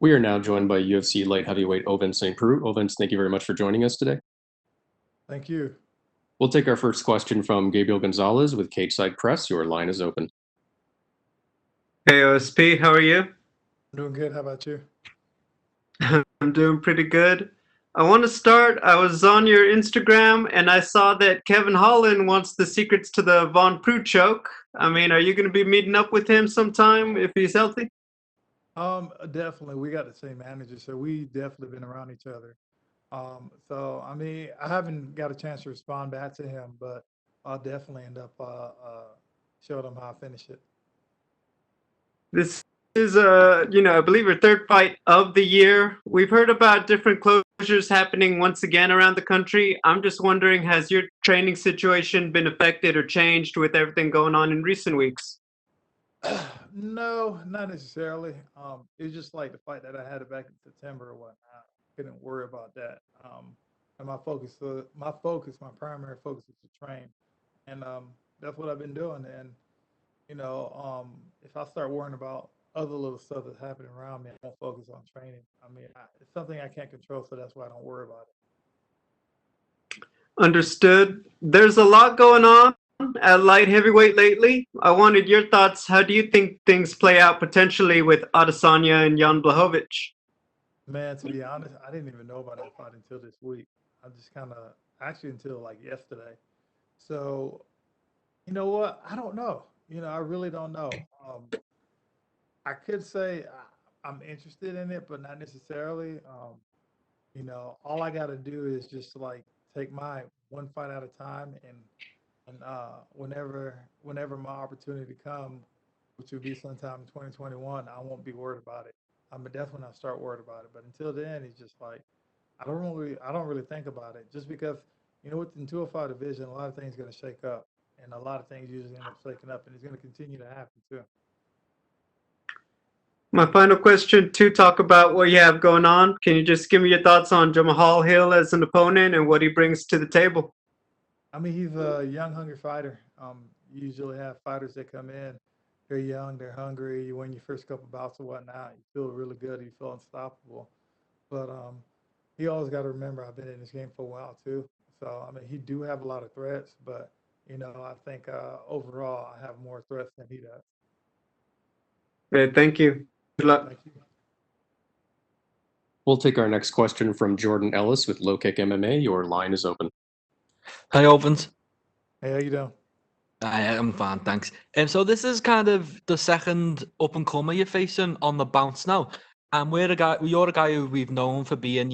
We are now joined by UFC light heavyweight Ovince Saint Preux. Ovince, thank you very much for joining us today. Thank you. We'll take our first question from Gabriel Gonzalez with Cage Side Press. Your line is open. Hey OSP, how are you? I'm doing good. How about you? I'm doing pretty good. I want to start. I was on your Instagram and I saw that Kevin Holland wants the secrets to the Von Preux choke. I mean, are you going to be meeting up with him sometime if he's healthy? Definitely. We got the same manager, so we definitely been around each other. So I mean, I haven't got a chance to respond back to him, but I'll definitely end up showing him how I finish it. This is, I believe your third fight of the year. We've heard about different closures happening once again around the country. I'm just wondering, has your training situation been affected or changed with everything going on in recent weeks? No, not necessarily. It's just like the fight that I had back in September or whatnot. Couldn't worry about that. And my primary focus is to train, and that's what I've been doing. And if I start worrying about other little stuff that's happening around me, I won't focus on training. I mean, it's something I can't control, so that's why I don't worry about it. Understood. There's a lot going on at light heavyweight lately. I wanted your thoughts. How do you think things play out potentially with Adesanya and Jan Blachowicz? Man, to be honest, I didn't even know about that fight until this week. I just kind of, actually until like yesterday. So, you know what? I don't know. I really don't know. I could say I'm interested in it, but not necessarily. All I got to do is just like take my one fight at a time, and whenever my opportunity comes, which would be sometime in 2021, I won't be worried about it. That's when I start worried about it. But until then, it's just like I don't really think about it. Just because within 205 division, a lot of things are going to shake up, and a lot of things usually end up shaking up, and it's going to continue to happen too. My final question to talk about what you have going on. Can you just give me your thoughts on Jamahal Hill as an opponent and what he brings to the table? I mean, he's a young, hungry fighter. You usually have fighters that come in, they're young, they're hungry. You win your first couple bouts or whatnot, you feel really good, you feel unstoppable. But he always got to remember I've been in this game for a while too. So I mean, he do have a lot of threats, but I think overall I have more threats than he does. Okay, thank you. Good luck. Thank you. We'll take our next question from Jordan Ellis with Low Kick MMA. Your line is open. Hi, Ovince. Hey, how you doing? I'm fine, thanks. So this is kind of the second up and comer you're facing on the bounce now, and you're a guy who we've known for being,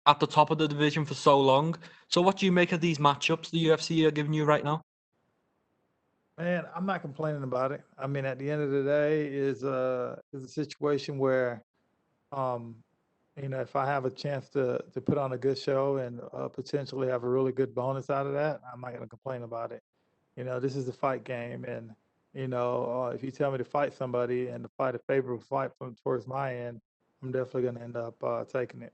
at the top of the division for so long. So what do you make of these matchups the UFC are giving you right now? Man, I'm not complaining about it. I mean, at the end of the day, is a situation where, um, if I have a chance to put on a good show and potentially have a really good bonus out of that, I'm not going to complain about it. This is a fight game, and if you tell me to fight somebody and to fight a favorable fight from towards my end, I'm definitely going to end up taking it.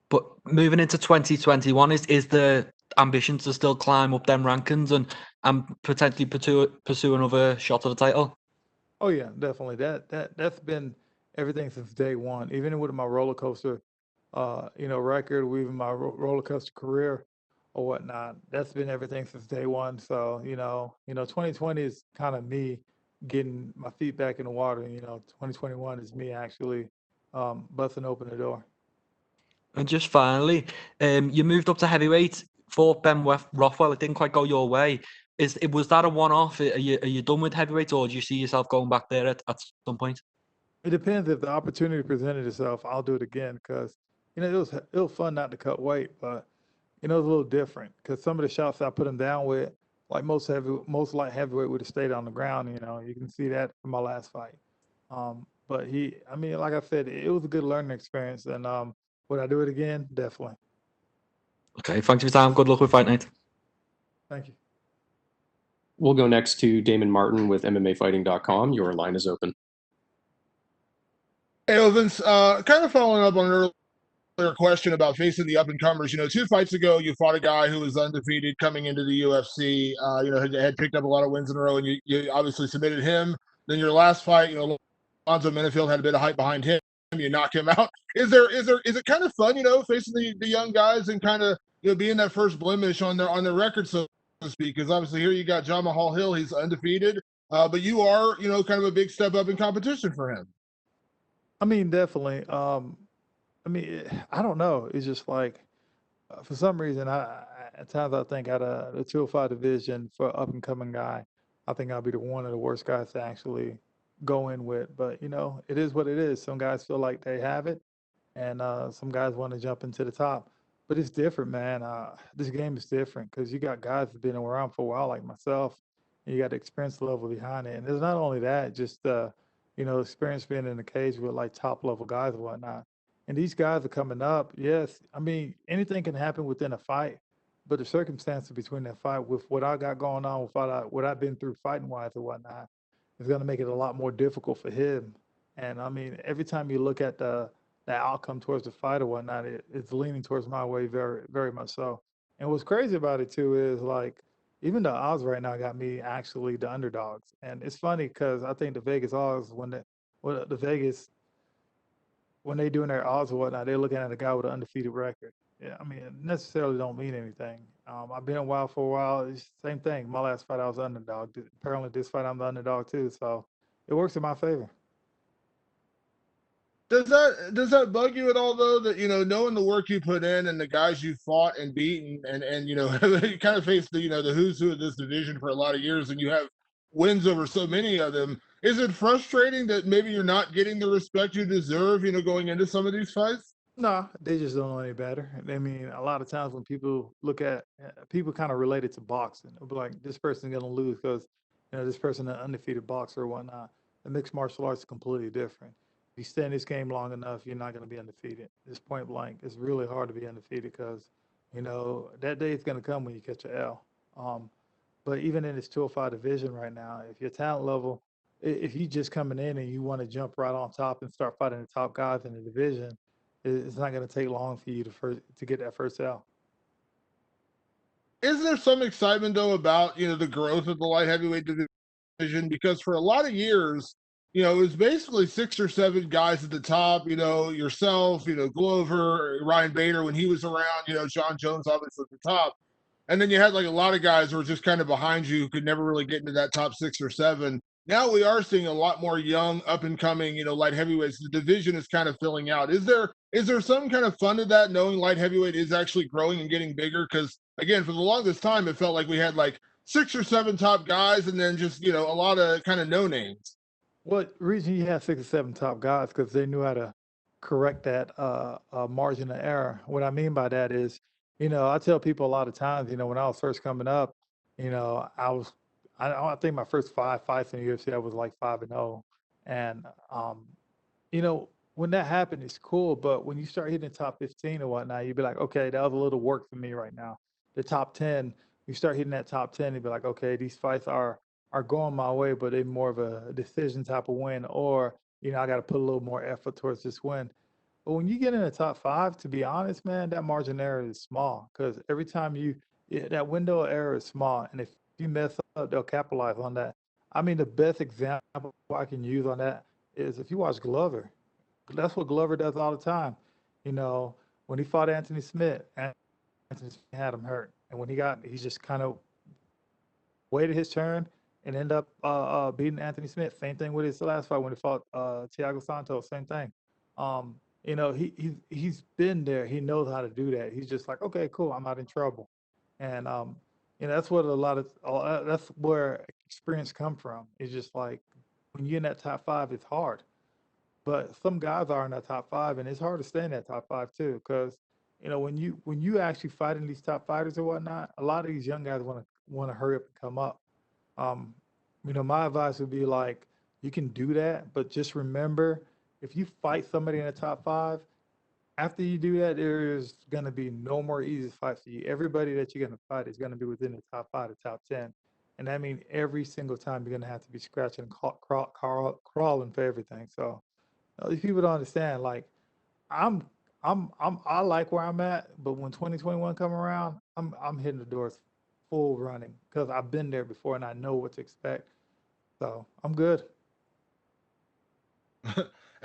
But moving into 2021, is the ambition to still climb up them rankings and potentially pursue another shot at the title? Oh yeah, definitely. That's been everything since day one. Even with my roller coaster, record, or even my roller coaster career or whatnot. That's been everything since day one. So 2020 is kind of me getting my feet back in the water. 2021 is me actually busting open the door. And just finally, you moved up to heavyweight, fought Ben Rothwell. It didn't quite go your way. Was that a one-off? Are you done with heavyweight, or do you see yourself going back there at some point? It depends. If the opportunity presented itself, I'll do it again because it was fun not to cut weight, but it was a little different because some of the shots I put him down with, like most light heavyweight would have stayed on the ground. You can see that from my last fight. But I mean, like I said, it was a good learning experience, and would I do it again? Definitely. Okay, thanks for your time. Good luck with Fight Night. Thank you. We'll go next to Damon Martin with MMAfighting.com. Your line is open. Hey, Ovince, kind of following up on an earlier question about facing the up-and-comers. 2 fights ago, you fought a guy who was undefeated coming into the UFC, had picked up a lot of wins in a row, and you obviously submitted him. Then your last fight, Alonzo Menifield had a bit of hype behind him. you knock him out. Is it kind of fun, facing the young guys and kind of being that first blemish on their record, so to speak? Because obviously here you got Jamahal Hill, he's undefeated, but you are kind of a big step up in competition for him. I mean, definitely. I don't know. It's just like for some reason, at times I think out of the 205 division for up and coming guy, I think I'll be one of the worst guys to actually go in with. But it is what it is. Some guys feel like they have it, and some guys want to jump into the top. But it's different, man. This game is different because you got guys that have been around for a while, like myself, and you got the experience level behind it. And there's not only that, just experience being in the cage with like top level guys and whatnot. And these guys are coming up. Yes, I mean anything can happen within a fight, but the circumstances between that fight, with what I got going on, with what I've been through fighting wise and whatnot, is going to make it a lot more difficult for him. And I mean, every time you look at the outcome towards the fight or whatnot, it's leaning towards my way very, very much so. And what's crazy about it too is like even the odds right now got me actually the underdogs. And it's funny because I think the Vegas odds the Vegas when they doing their odds or whatnot, they're looking at a guy with an undefeated record. Yeah, I mean, it necessarily don't mean anything. I've been wild for a while. It's the same thing. My last fight, I was underdog. Apparently, this fight, I'm the underdog too. So it works in my favor. Does that bug you at all though, that knowing the work you put in and the guys you fought and beaten, and you kind of faced the who's who of this division for a lot of years, and you have wins over so many of them? Is it frustrating that maybe you're not getting the respect you deserve, going into some of these fights? No, they just don't know any better. I mean, a lot of times when people look at people kind of relate it to boxing. They'll be like, this person's gonna lose because this person an undefeated boxer or whatnot. The mixed martial arts is completely different. If you stay in this game long enough, you're not gonna be undefeated. It's point blank. It's really hard to be undefeated because that day is gonna come when you catch a L. But even in this 205 division right now, if your talent level, if you just coming in and you want to jump right on top and start fighting the top guys in the division, it's not going to take long for you to get that first L. Is there some excitement though about the growth of the light heavyweight division? Because for a lot of years, it was basically 6 or 7 guys at the top. Yourself, Glover, Ryan Bader when he was around. John Jones obviously at the top, and then you had like a lot of guys who were just kind of behind you who could never really get into that top 6 or 7. Now we are seeing a lot more young, up and coming, light heavyweights. The division is kind of filling out. Is there some kind of fun to that, knowing light heavyweight is actually growing and getting bigger? Because again, for the longest time, it felt like we had like 6 or 7 top guys, and then just a lot of kind of no names. What reason you have 6 or 7 top guys? Because they knew how to correct that margin of error. What I mean by that is, I tell people a lot of times, when I was first coming up, I think my first 5 fights in the UFC, I was like 5-0, and you know, when that happened, it's cool. But when you start hitting the top 15 or whatnot, you'd be like, okay, that was a little work for me right now. The top 10, you start hitting that top 10, you'd be like, okay, these fights are going my way, but they're more of a decision type of win, or I got to put a little more effort towards this win. But when you get in the top 5, to be honest, man, that margin of error is small because every time that window of error is small, and if you mess up, they'll capitalize on that. I mean, the best example I can use on that is if you watch Glover. That's what Glover does all the time. You know, when he fought Anthony Smith, Anthony Smith had him hurt, and he just kind of waited his turn and ended up beating Anthony Smith. Same thing with his last fight when he fought Thiago Santos. Same thing. He's been there. He knows how to do that. He's just like, okay, cool, I'm not in trouble, and that's what that's where experience come from. It's just like when you're in that top 5, it's hard. But some guys are in that top 5, and it's hard to stay in that top 5 too, because when you actually fighting these top fighters or whatnot, a lot of these young guys want to hurry up and come up. Um, my advice would be like, you can do that, but just remember, if you fight somebody in the top 5, after you do that, there is gonna be no more easy fights for you. Everybody that you're gonna fight is gonna be within the top 5 to top 10, and that means every single time you're gonna have to be scratching and crawling for everything. So. These people don't understand. Like, I'm, I like where I'm at, but when 2021 come around, I'm hitting the doors full running because I've been there before and I know what to expect. So I'm good.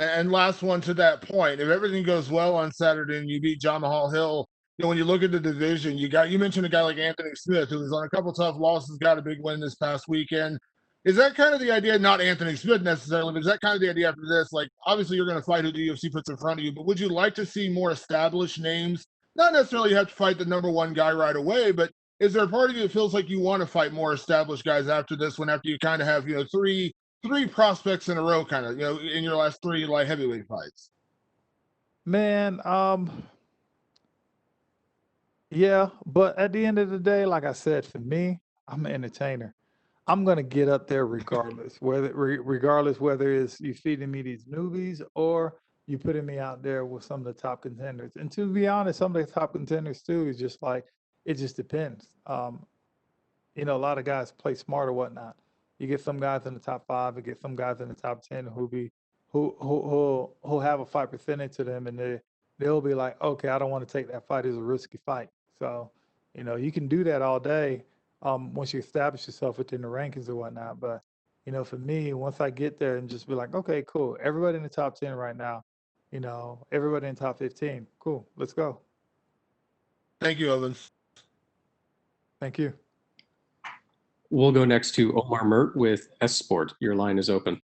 And last one to that point, if everything goes well on Saturday and you beat Jamahal Hill, when you look at the division, you mentioned a guy like Anthony Smith, who was on a couple tough losses, got a big win this past weekend. Is that kind of the idea? Not Anthony Smith necessarily, but is that kind of the idea after this? Like, obviously, you're going to fight who the UFC puts in front of you, but would you like to see more established names? Not necessarily have to fight the number one guy right away, but is there a part of you that feels like you want to fight more established guys after this one? After you kind of have three prospects in a row, kind of in your last three light heavyweight fights. Man, yeah, but at the end of the day, like I said, for me, I'm an entertainer. I'm gonna get up there regardless, regardless whether it's you feeding me these newbies or you putting me out there with some of the top contenders. And to be honest, some of the top contenders too is just like it just depends. A lot of guys play smart or whatnot. You get some guys in the top 5, you get some guys in the top 10 who have a fight percentage to them, and they'll be like, okay, I don't want to take that fight. It's a risky fight. So, you can do that all day once you establish yourself within the rankings or whatnot. But, for me, once I get there and just be like, okay, cool. Everybody in the top 10 right now, everybody in the top 15. Cool. Let's go. Thank you, Ovince. Thank you. We'll go next to Omar Mert with S Sport. Your line is open.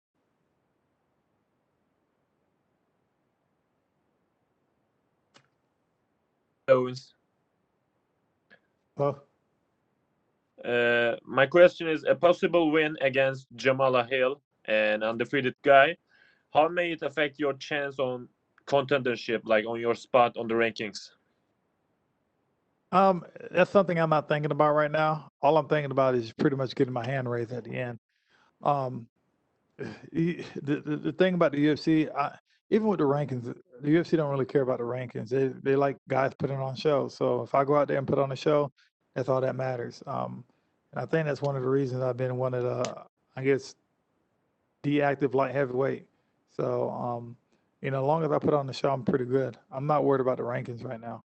Owens. Well, My question is a possible win against Jamahal Hill, an undefeated guy. How may it affect your chance on contendership, like on your spot on the rankings? that's something I'm not thinking about right now. All I'm thinking about is pretty much getting my hand raised at the end. The thing about the UFC, even with the rankings, the UFC don't really care about the rankings. They like guys putting on shows. So if I go out there and put on a show, that's all that matters. And I think that's one of the reasons I've been one of the, I guess, deactive light heavyweight. So as long as I put on the show, I'm pretty good. I'm not worried about the rankings right now.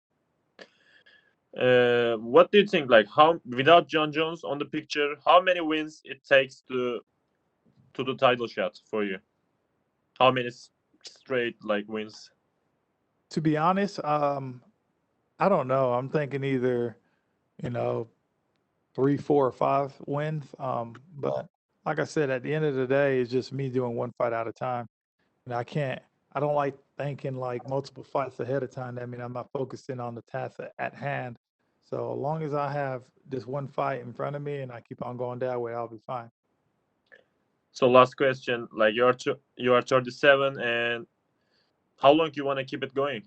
What do you think? Like, how without John Jones on the picture, how many wins it takes to the title shot for you? How many straight wins? To be honest, I don't know. I'm thinking either, 3, 4, or 5 wins. But like I said, at the end of the day, it's just me doing one fight at a time. And I don't like thinking like multiple fights ahead of time. I mean, I'm not focusing on the task at hand. So as long as I have this one fight in front of me and I keep on going that way, I'll be fine. So last question, like you are 37, and how long you want to keep it going?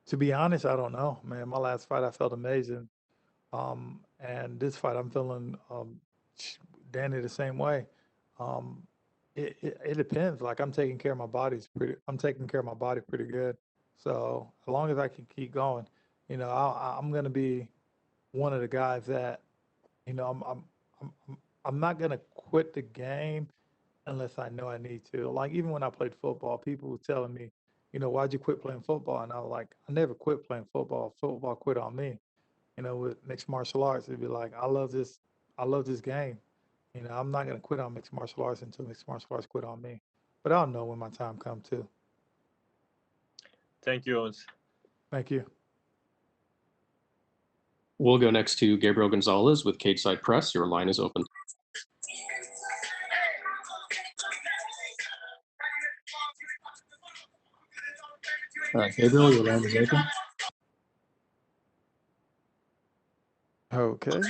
To be honest, I don't know, man. My last fight, I felt amazing. And this fight, I'm feeling Danny the same way. Um, it depends. Like I'm taking care of my I'm taking care of my body pretty good. So as long as I can keep going, I'm gonna be one of the guys that, I'm not gonna quit the game unless I know I need to. Like even when I played football, people were telling me, why'd you quit playing football? And I was like, I never quit playing football. Football quit on me. With mixed martial arts, it'd be like, I love this game. I'm not gonna quit on mixed martial arts until mixed martial arts quit on me. But I'll know when my time comes too. Thank you, Owens. Thank you. We'll go next to Gabriel Gonzalez with Cage Side Press. Your line is open. Gabriel, your line is open. Okay.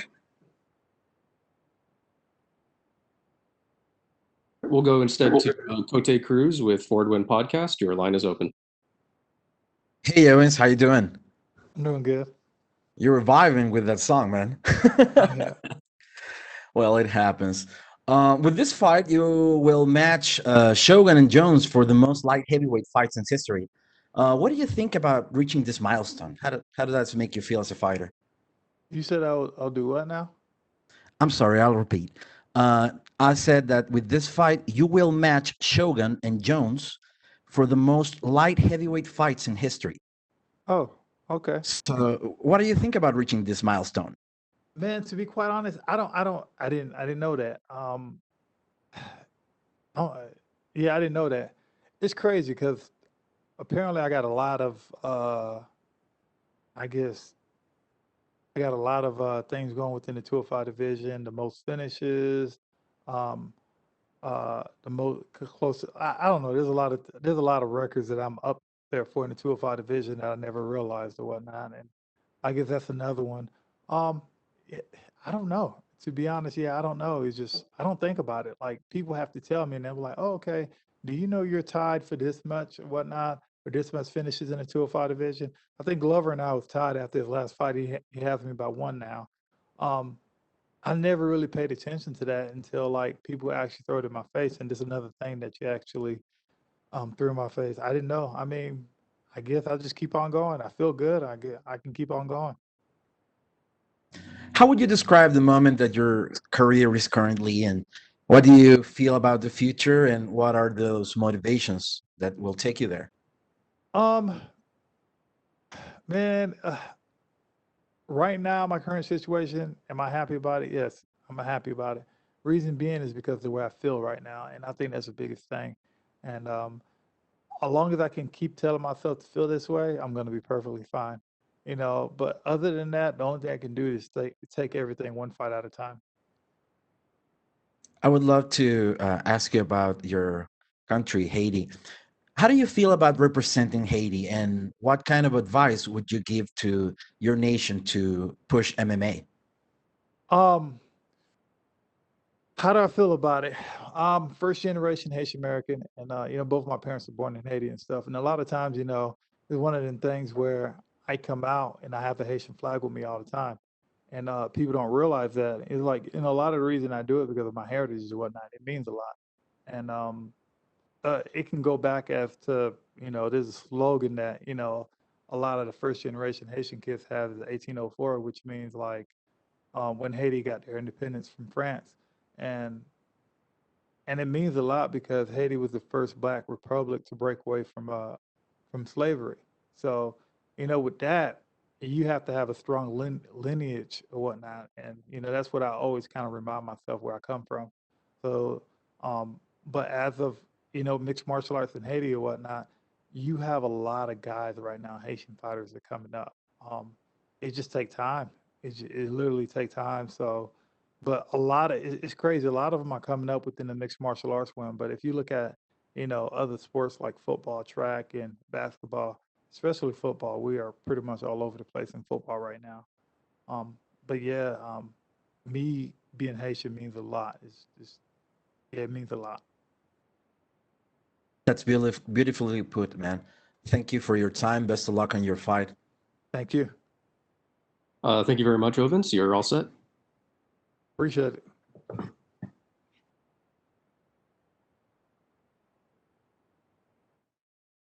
We'll go instead to Cote Cruz with Ford Win Podcast. Your line is open. Hey, Owens, how you doing? I'm doing good. You're reviving with that song, man. Yeah. Well, it happens. With this fight, you will match Shogun and Jones for the most light heavyweight fights in history. What do you think about reaching this milestone? How does that make you feel as a fighter? You said I'll do what now? I'm sorry, I'll repeat. I said that with this fight, you will match Shogun and Jones for the most light heavyweight fights in history. Oh, okay. So, what do you think about reaching this milestone? Man, to be quite honest, I didn't know that. Oh, yeah, I didn't know that. It's crazy because apparently I got a lot of, I guess, I got a lot of things going within the 205 division, the most finishes, um, the most close. I don't know. There's a lot of records that I'm up there for in the 205 division that I never realized or whatnot. And I guess that's another one. Um, it, I don't know. To be honest, yeah, I don't know. It's just I don't think about it. Like people have to tell me, and they're like, "Oh, okay. Do you know you're tied for this much or whatnot, or this much finishes in the 205 division?" I think Glover and I was tied after his last fight. He has me by one now. Um, I never really paid attention to that until like people actually throw it in my face, and this is another thing that you actually threw in my face. I didn't know. I mean, I guess I'll just keep on going. I feel good. I can keep on going. How would you describe the moment that your career is currently in? What do you feel about the future, and what are those motivations that will take you there? Um, man, right now, my current situation, am I happy about it? Yes, I'm happy about it. Reason being is because of the way I feel right now, and I think that's the biggest thing. And as long as I can keep telling myself to feel this way, I'm going to be perfectly fine. You know, but other than that, the only thing I can do is take everything one fight at a time. I would love to ask you about your country, Haiti. How do you feel about representing Haiti, and what kind of advice would you give to your nation to push MMA? Um, how do I feel about it? First generation Haitian American, and you know, both my parents were born in Haiti and stuff. And a lot of times, you know, it's one of them things where I come out and I have the Haitian flag with me all the time, and people don't realize that. It's like, you know, a lot of the reason I do it because of my heritage and whatnot. It means a lot, and it can go back as to, you know, there's a slogan that, you know, a lot of the first generation Haitian kids have is 1804, which means like when Haiti got their independence from France, and it means a lot because Haiti was the first black republic to break away from slavery. So, you know, with that, you have to have a strong lineage or whatnot, and you know that's what I always kind of remind myself where I come from. So, but as of, you know, mixed martial arts in Haiti or whatnot, you have a lot of guys right now, Haitian fighters that are coming up. Um, it just take time. It literally take time. So, but a lot of it's crazy. A lot of them are coming up within the mixed martial arts one. But if you look at, you know, other sports like football, track, and basketball, especially football, we are pretty much all over the place in football right now. Um, but yeah, me being Haitian means a lot. It's just, yeah, it means a lot. That's beautifully put, man. Thank you for your time. Best of luck on your fight. Thank you. Thank you very much, Ovince. You're all set. Appreciate it.